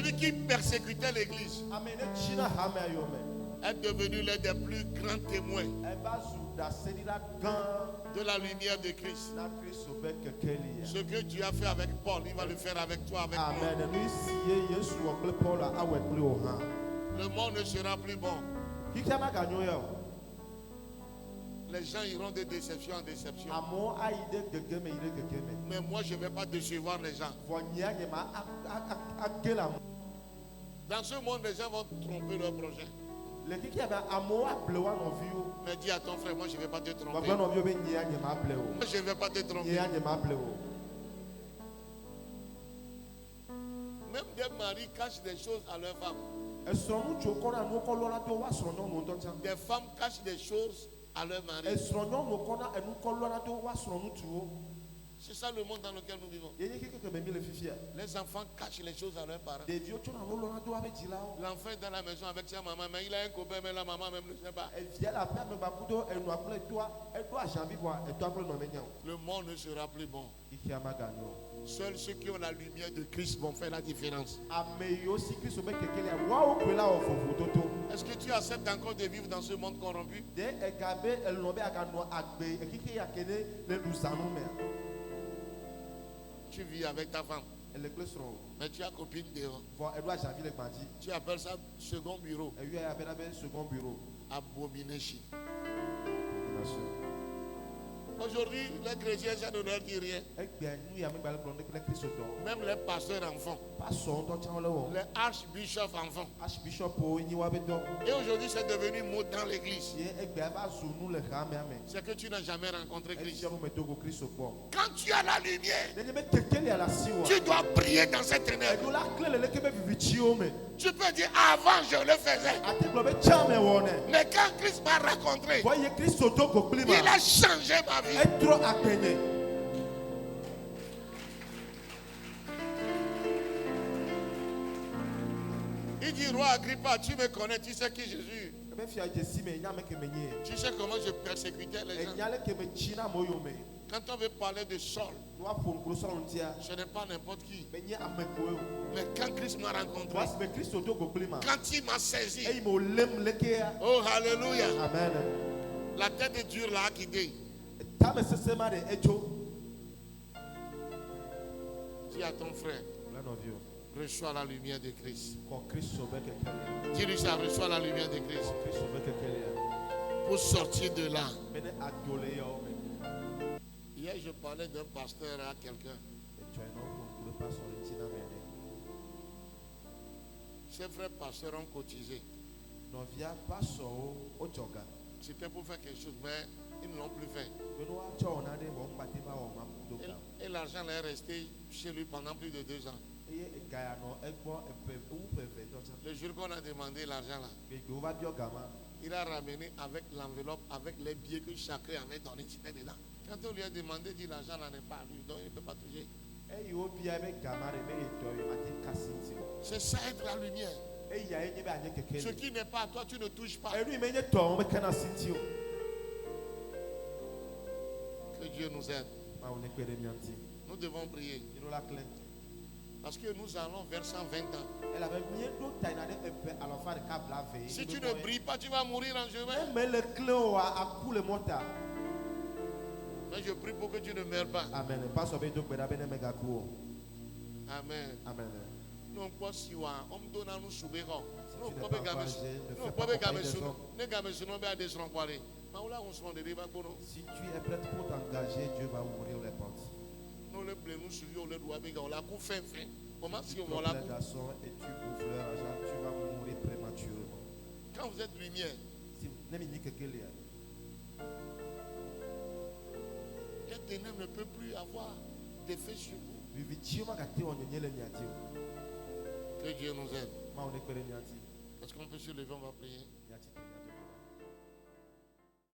Celui qui persécutait l'église est devenu l'un des plus grands témoins de la lumière de Christ. Ce que Dieu a fait avec Paul, il va le faire avec toi, avec moi. Le monde ne sera plus bon. Les gens iront de déception en déception. Mais moi, je ne vais pas décevoir les gens. Dans ce monde, les gens vont tromper leur projet. Mais dis à ton frère, moi je ne vais pas te tromper. Moi je ne vais pas te tromper. Même des maris cachent des choses à leurs femmes. Des femmes cachent des choses à leurs maris. C'est ça le monde dans lequel nous vivons. Les enfants cachent les choses à leurs parents. L'enfant est dans la maison avec sa maman, mais il a un copain, mais la maman même ne sait pas. Le monde ne sera plus bon. Seuls ceux qui ont la lumière de Christ vont faire la différence. Est-ce que tu acceptes encore de vivre dans ce monde corrompu? Tu vis avec ta femme, mais tu as copine dehors. Tu appelles ça second bureau. Abomination. Aujourd'hui, les chrétiens, ça ne leur dit rien. Même les pasteurs enfants, les archbishops enfants. Et aujourd'hui, c'est devenu mot dans l'église. C'est que tu n'as jamais rencontré Christ. Quand tu as la lumière, tu dois prier dans cette ténèbre. Tu peux dire, avant je le faisais. Mais quand Christ m'a rencontré, il a changé ma vie. Il dit, roi Agrippa, tu me connais, tu sais qui Jésus. Tu sais comment je persécutais les gens. Quand on veut parler de Saul, ce n'est pas n'importe qui. Mais quand Christ m'a rencontré, quand il m'a saisi, oh alléluia, amen. La tête est dure là qui dit. Dis à ton frère, reçois la lumière de Christ. Dis-lui ça, reçois la lumière de Christ. Pour sortir de là. Hier, je parlais d'un pasteur à quelqu'un. Ses frères pasteurs ont cotisé. C'était pour faire quelque chose, mais ils ne l'ont plus fait. Et l'argent est resté chez lui pendant plus de 2 ans. Le jour qu'on a demandé l'argent là, il a ramené avec l'enveloppe, avec les billets que chacun avait donné, c'était dedans. Quand on lui a demandé, il dit l'argent là n'est pas à lui, donc il ne peut pas toucher. C'est ça être la lumière. Ce qui n'est pas à toi, tu ne touches pas. Que Dieu nous aide. Nous devons prier. Parce que nous allons vers 120 ans. Si tu ne brilles pas, tu vas mourir en chemin. Mais je prie pour que tu ne meurs pas. Amen. Amen. Non, pas si on me donne à nous souber. Non, pas de gamme. Non, pas de gamme. Ne gamme sur nous, mais des renvoyer. Si tu es prêt pour t'engager, Dieu va ouvrir les portes. Nous le blé, nous suivons le doigt, mais on l'a coup fin. Comment si on va la et tu bouffes leur argent, tu vas mourir prématurément. Quand vous êtes lumière, les ténèbres ne peuvent plus avoir d'effet sur vous. Que Dieu nous aide. Est-ce qu'on peut se lever, on va prier?